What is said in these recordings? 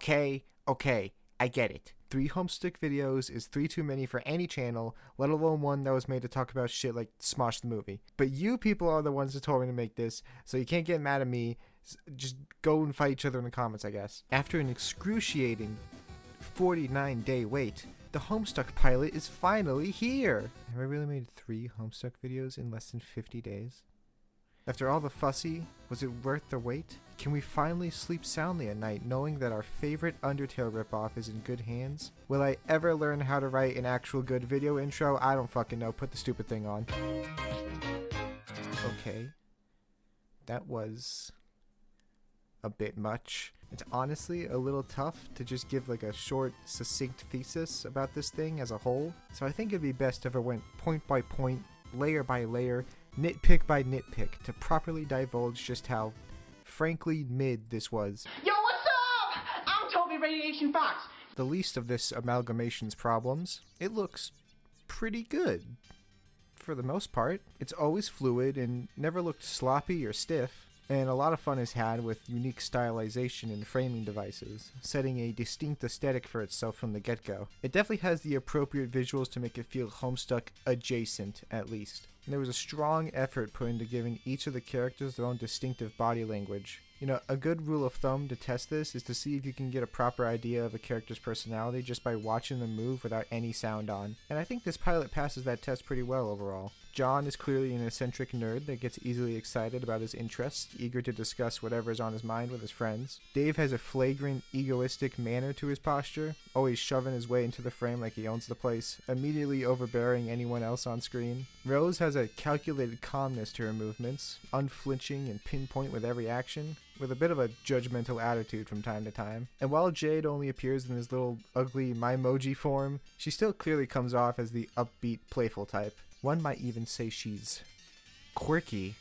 Okay, I get it. 3 Homestuck videos is 3 too many for any channel, let alone one that was made to talk about shit like Smosh the movie. But you people are the ones that told me to make this, so you can't get mad at me. Just go and fight each other in the comments, I guess. After an excruciating 49-day wait, the Homestuck pilot is finally here! Have I really made 3 Homestuck videos in less than 50 days? After all the fussy, was it worth the wait? Can we finally sleep soundly at night knowing that our favorite Undertale ripoff is in good hands? Will I ever learn how to write an actual good video intro? I don't fucking know. Put the stupid thing on. Okay. That was a bit much. It's honestly a little tough to just give like a short, succinct thesis about this thing as a whole. So I think it'd be best if I went point by point, layer by layer, nitpick by nitpick to properly divulge just how frankly mid this was. Yo, what's up? I'm Toby Radiation Fox. The least of this amalgamation's problems, it looks pretty good. For the most part, it's always fluid and never looked sloppy or stiff. And a lot of fun is had with unique stylization and framing devices, setting a distinct aesthetic for itself from the get-go. It definitely has the appropriate visuals to make it feel Homestuck adjacent, at least. And there was a strong effort put into giving each of the characters their own distinctive body language. You know, a good rule of thumb to test this is to see if you can get a proper idea of a character's personality just by watching them move without any sound on. And I think this pilot passes that test pretty well overall. John is clearly an eccentric nerd that gets easily excited about his interests, eager to discuss whatever is on his mind with his friends. Dave has a flagrant, egoistic manner to his posture, always shoving his way into the frame like he owns the place, immediately overbearing anyone else on screen. Rose has a calculated calmness to her movements, unflinching and pinpoint with every action, with a bit of a judgmental attitude from time to time. And while Jade only appears in his little ugly Mimoji form, she still clearly comes off as the upbeat, playful type. One might even say she's quirky.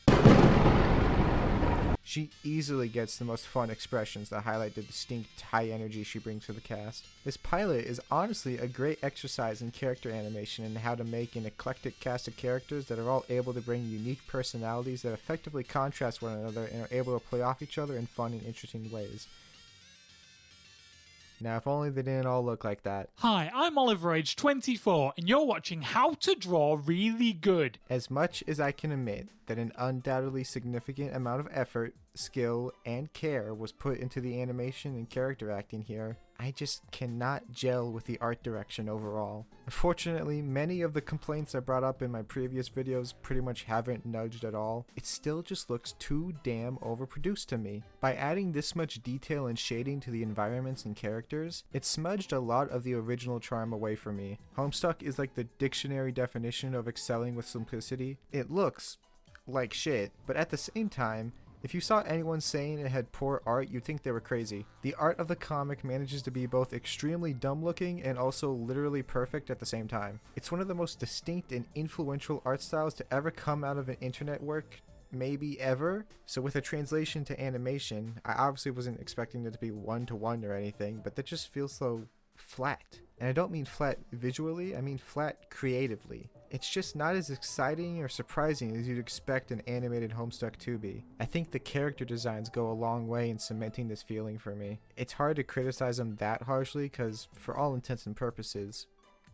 She easily gets the most fun expressions that highlight the distinct high energy she brings to the cast. This pilot is honestly a great exercise in character animation and how to make an eclectic cast of characters that are all able to bring unique personalities that effectively contrast one another and are able to play off each other in fun and interesting ways. Now, if only they didn't all look like that. Hi, I'm Oliver, age 24, and you're watching How to Draw Really Good. As much as I can admit that an undoubtedly significant amount of effort, skill, and care was put into the animation and character acting here, I just cannot gel with the art direction overall. Unfortunately, many of the complaints I brought up in my previous videos pretty much haven't nudged at all. It still just looks too damn overproduced to me. By adding this much detail and shading to the environments and characters, it smudged a lot of the original charm away from me. Homestuck is like the dictionary definition of excelling with simplicity. It looks like shit, but at the same time, if you saw anyone saying it had poor art, you'd think they were crazy. The art of the comic manages to be both extremely dumb looking and also literally perfect at the same time. It's one of the most distinct and influential art styles to ever come out of an internet work, maybe ever. So with a translation to animation, I obviously wasn't expecting it to be one-to-one or anything, but that just feels so flat. And I don't mean flat visually, I mean flat creatively. It's just not as exciting or surprising as you'd expect an animated Homestuck to be. I think the character designs go a long way in cementing this feeling for me. It's hard to criticize them that harshly because, for all intents and purposes,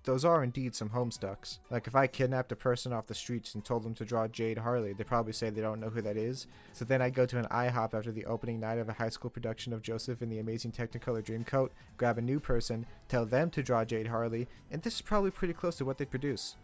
those are indeed some Homestucks. Like if I kidnapped a person off the streets and told them to draw Jade Harley, they'd probably say they don't know who that is. So then I go to an IHOP after the opening night of a high school production of Joseph in the Amazing Technicolor Dreamcoat, grab a new person, tell them to draw Jade Harley, and this is probably pretty close to what they'd produce.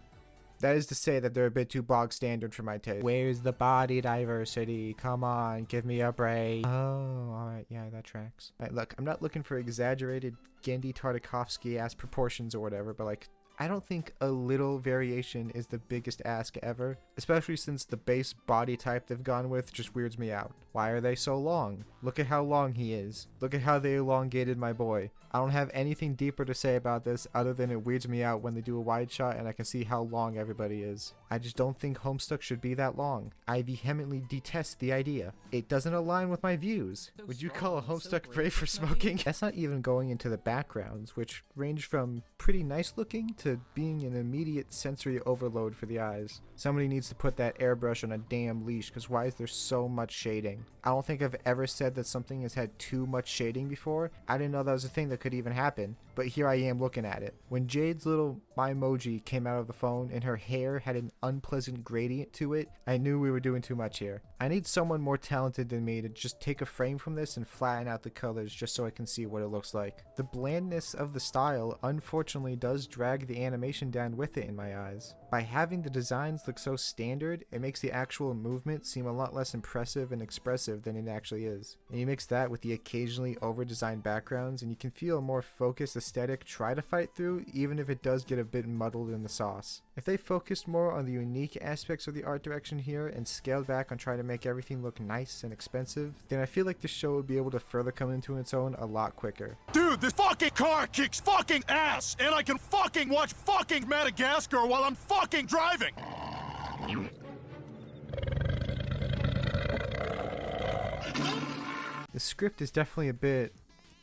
That is to say that they're a bit too bog standard for my taste. Where's the body diversity? Come on, give me a break. Oh, alright, yeah, that tracks. Right, look, I'm not looking for exaggerated Gendy Tartakovsky-ass proportions or whatever, but like, I don't think a little variation is the biggest ask ever, especially since the base body type they've gone with just weirds me out. Why are they so long? Look at how long he is. Look at how they elongated my boy. I don't have anything deeper to say about this other than it weirds me out when they do a wide shot and I can see how long everybody is. I just don't think Homestuck should be that long. I vehemently detest the idea. It doesn't align with my views. Would you call a Homestuck brave for smoking? That's not even going into the backgrounds, which range from pretty nice looking to to being an immediate sensory overload for the eyes. Somebody needs to put that airbrush on a damn leash, because why is there so much shading? I don't think I've ever said that something has had too much shading before. I didn't know that was a thing that could even happen, but here I am looking at it. When Jade's little emoji came out of the phone and her hair had an unpleasant gradient to it, I knew we were doing too much here. I need someone more talented than me to just take a frame from this and flatten out the colors just so I can see what it looks like. The blandness of the style unfortunately does drag the animation down with it in my eyes. By having the designs look so standard, it makes the actual movement seem a lot less impressive and expressive than it actually is. And you mix that with the occasionally over-designed backgrounds and you can feel a more focused aesthetic try to fight through, even if it does get a bit muddled in the sauce. If they focused more on the unique aspects of the art direction here and scaled back on trying to make everything look nice and expensive, then I feel like the show would be able to further come into its own a lot quicker. Dude, this fucking car kicks fucking ass, and I can fucking watch fucking Madagascar while I'm fucking driving! The script is definitely a bit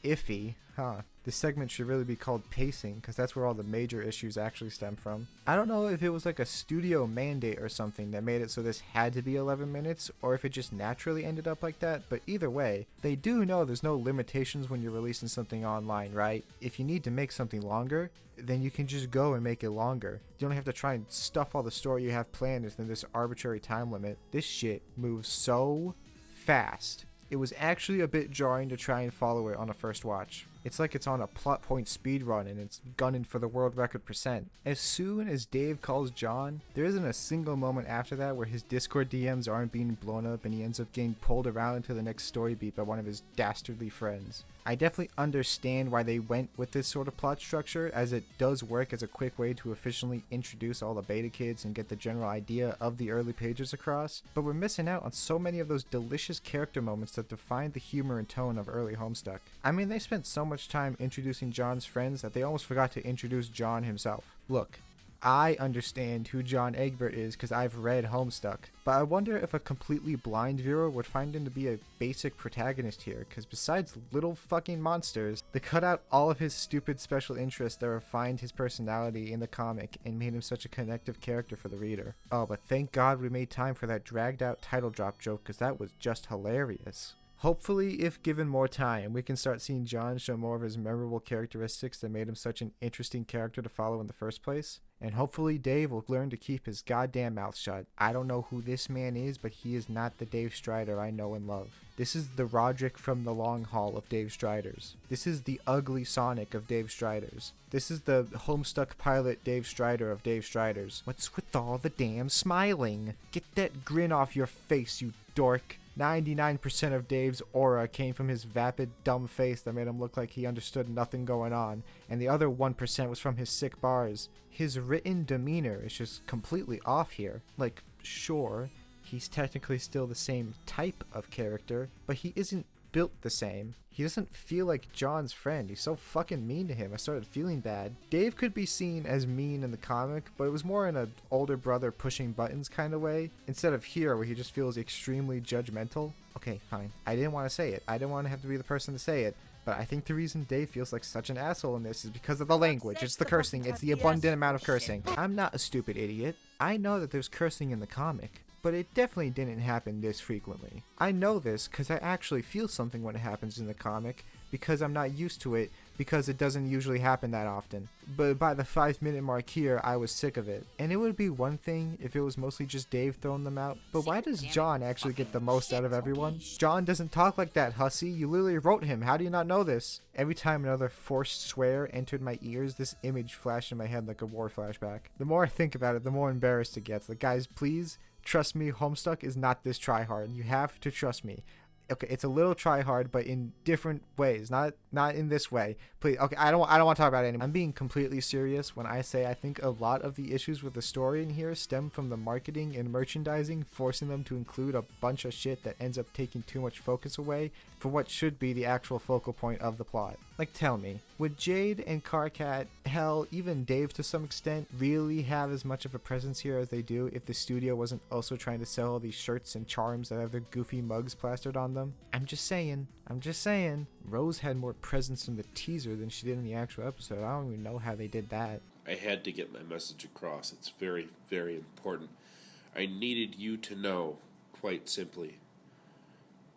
iffy, huh? This segment should really be called pacing, because that's where all the major issues actually stem from. I don't know if it was like a studio mandate or something that made it so this had to be 11 minutes, or if it just naturally ended up like that, but either way, they do know there's no limitations when you're releasing something online, right? If you need to make something longer, then you can just go and make it longer. You don't have to try and stuff all the story you have planned within this arbitrary time limit. This shit moves so fast. It was actually a bit jarring to try and follow it on a first watch. It's like it's on a plot point speed run and it's gunning for the world record percent. As soon as Dave calls John, there isn't a single moment after that where his Discord DMs aren't being blown up and he ends up getting pulled around into the next story beat by one of his dastardly friends. I definitely understand why they went with this sort of plot structure, as it does work as a quick way to efficiently introduce all the beta kids and get the general idea of the early pages across, but we're missing out on so many of those delicious character moments that define the humor and tone of early Homestuck. I mean, they spent so much time introducing John's friends that they almost forgot to introduce John himself. Look, I understand who John Egbert is because I've read Homestuck, but I wonder if a completely blind viewer would find him to be a basic protagonist here, because besides little fucking monsters, they cut out all of his stupid special interests that refined his personality in the comic and made him such a connective character for the reader. Oh, but thank God we made time for that dragged out title drop joke, because that was just hilarious. Hopefully, if given more time, we can start seeing John show more of his memorable characteristics that made him such an interesting character to follow in the first place. And hopefully Dave will learn to keep his goddamn mouth shut. I don't know who this man is, but he is not the Dave Strider I know and love. This is the Roderick from the long haul of Dave Striders. This is the ugly Sonic of Dave Striders. This is the Homestuck pilot Dave Strider of Dave Striders. What's with all the damn smiling? Get that grin off your face, you dork. 99% of Dave's aura came from his vapid, dumb face that made him look like he understood nothing going on, and the other 1% was from his sick bars. His written demeanor is just completely off here. Like, sure, he's technically still the same type of character, but he isn't built the same. He doesn't feel like John's friend. He's so fucking mean to him. I started feeling bad. Dave could be seen as mean in the comic, but it was more in an older brother pushing buttons kind of way, instead of here where he just feels extremely judgmental. Okay, fine. I didn't want to say it. I didn't want to have to be the person to say it, but I think the reason Dave feels like such an asshole in this is because of the language. It's the cursing. It's the abundant amount of cursing. I'm not a stupid idiot. I know that there's cursing in the comic, but it definitely didn't happen this frequently. I know this because I actually feel something when it happens in the comic, because I'm not used to it, because it doesn't usually happen that often. But by the 5-minute mark here, I was sick of it. And it would be one thing if it was mostly just Dave throwing them out, but why does John actually get the most out of everyone? John doesn't talk like that, hussy. You literally wrote him. How do you not know this? Every time another forced swear entered my ears, this image flashed in my head like a war flashback. The more I think about it, the more embarrassed it gets. Like, guys, please trust me, Homestuck is not this try-hard. You have to trust me. Okay, it's a little try-hard, but in different ways. Not in this way. Please. Okay, I don't want to talk about it anymore. I'm being completely serious when I say I think a lot of the issues with the story in here stem from the marketing and merchandising, forcing them to include a bunch of shit that ends up taking too much focus away for what should be the actual focal point of the plot. Like, tell me, would Jade and Carcat, hell, even Dave to some extent, really have as much of a presence here as they do if the studio wasn't also trying to sell all these shirts and charms that have their goofy mugs plastered on them? I'm just saying. Rose had more presence in the teaser than she did in the actual episode. I don't even know how they did that. I had to get my message across. It's very, very important. I needed you to know, quite simply,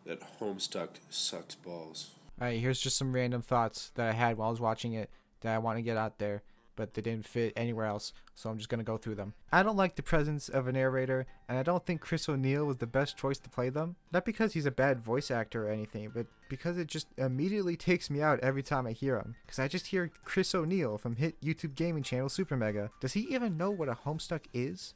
that Homestuck sucks balls. Alright, here's just some random thoughts that I had while I was watching it that I want to get out there, but they didn't fit anywhere else, so I'm just going to go through them. I don't like the presence of a narrator, and I don't think Chris O'Neill was the best choice to play them. Not because he's a bad voice actor or anything, but because it just immediately takes me out every time I hear him. Because I just hear Chris O'Neill from hit YouTube gaming channel Super Mega. Does he even know what a Homestuck is?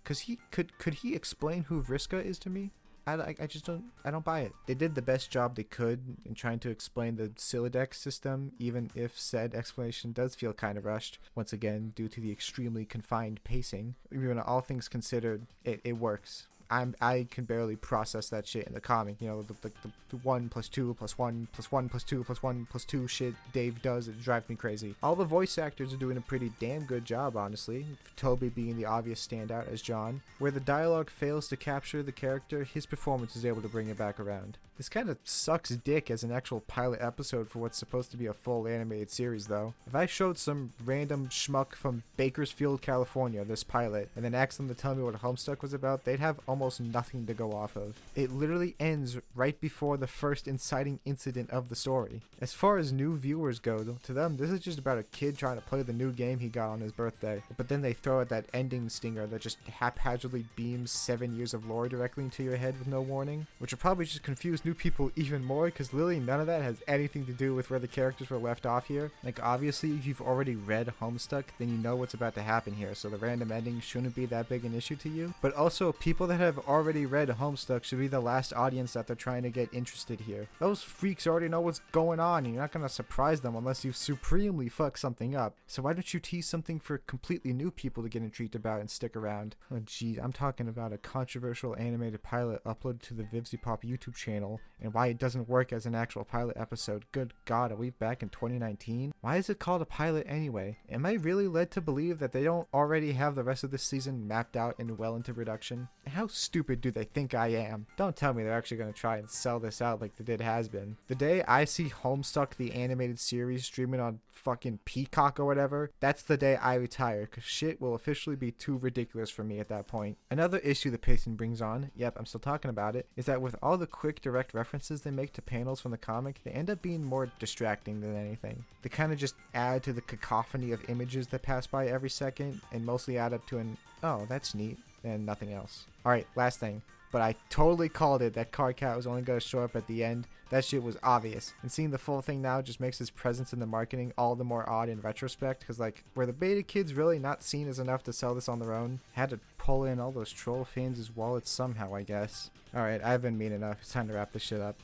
Because could he explain who Vriska is to me? I just don't buy it. They did the best job they could in trying to explain the Silodex system, even if said explanation does feel kind of rushed, once again due to the extremely confined pacing. Even all things considered, it works. I can barely process that shit in the comic. You know, the 1 + 2 + 1 + 1 + 2 + 1 + 2 shit Dave does, it drives me crazy. All the voice actors are doing a pretty damn good job, honestly. Toby being the obvious standout as John. Where the dialogue fails to capture the character, his performance is able to bring it back around. This kind of sucks dick as an actual pilot episode for what's supposed to be a full animated series, though. If I showed some random schmuck from Bakersfield, California this pilot, and then asked them to tell me what Homestuck was about, they'd have almost nothing to go off of. It literally ends right before the first inciting incident of the story. As far as new viewers go, to them, this is just about a kid trying to play the new game he got on his birthday. But then they throw out that ending stinger that just haphazardly beams 7 years of lore directly into your head with no warning, which will probably just confuse new people even more, because literally none of that has anything to do with where the characters were left off here. Like, obviously, if you've already read Homestuck, then you know what's about to happen here, so the random ending shouldn't be that big an issue to you. But also, people that have already read Homestuck should be the last audience that they're trying to get interested here. Those freaks already know what's going on, and you're not going to surprise them unless you supremely fuck something up. So why don't you tease something for completely new people to get intrigued about and stick around? Oh geez, I'm talking about a controversial animated pilot uploaded to the VivziePop YouTube channel, and why it doesn't work as an actual pilot episode. Good God, are we back in 2019? Why is it called a pilot anyway? Am I really led to believe that they don't already have the rest of this season mapped out and well into production? How stupid do they think I am? Don't tell me they're actually going to try and sell this out like they did Has Been. The day I see Homestuck the animated series streaming on fucking Peacock or whatever, that's the day I retire, because shit will officially be too ridiculous for me at that point. Another issue the pacing brings on, yep, I'm still talking about it, is that with all the quick direct references they make to panels from the comic, they end up being more distracting than anything. They kind of just add to the cacophony of images that pass by every second, and mostly add up to an, oh, that's neat, and nothing else. Alright, last thing. But I totally called it that Cardcat was only going to show up at the end. That shit was obvious. And seeing the full thing now just makes his presence in the marketing all the more odd in retrospect. Because, like, were the beta kids really not seen as enough to sell this on their own? Had to pull in all those troll fans' wallets somehow, I guess. Alright, I've been mean enough. It's time to wrap this shit up.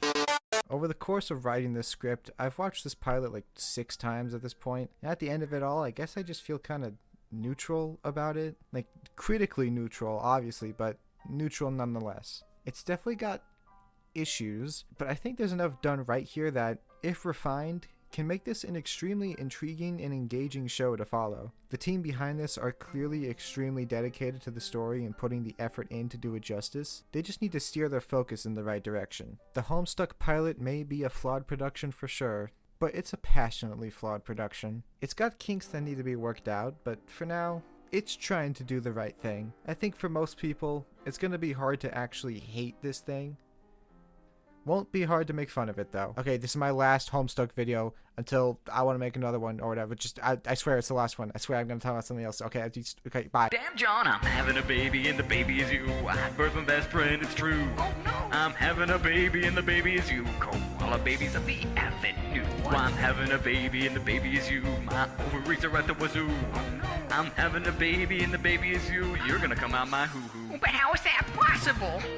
Over the course of writing this script, I've watched this pilot like 6 times at this point. And at the end of it all, I guess I just feel kind of neutral about it. Like, critically neutral, obviously, but neutral nonetheless. It's definitely got issues, but I think there's enough done right here that, if refined, can make this an extremely intriguing and engaging show to follow. The team behind this are clearly extremely dedicated to the story and putting the effort in to do it justice. They just need to steer their focus in the right direction. The Homestuck pilot may be a flawed production for sure, but it's a passionately flawed production. It's got kinks that need to be worked out, but for now, it's trying to do the right thing. I think for most people, it's going to be hard to actually hate this thing. Won't be hard to make fun of it, though. Okay, this is my last Homestuck video until I want to make another one or whatever. Just, I swear it's the last one. I swear I'm going to talk about something else. Okay, okay, bye. Damn, John, I'm having a baby and the baby is you. I birthed my best friend, it's true. Oh, no. I'm having a baby and the baby is you. Koala babies of the avenue. I'm having a baby and the baby is you. My ovaries are at the wazoo. Oh, no. I'm having a baby and the baby is you. You're going to come out my hoo-hoo. But how is that possible?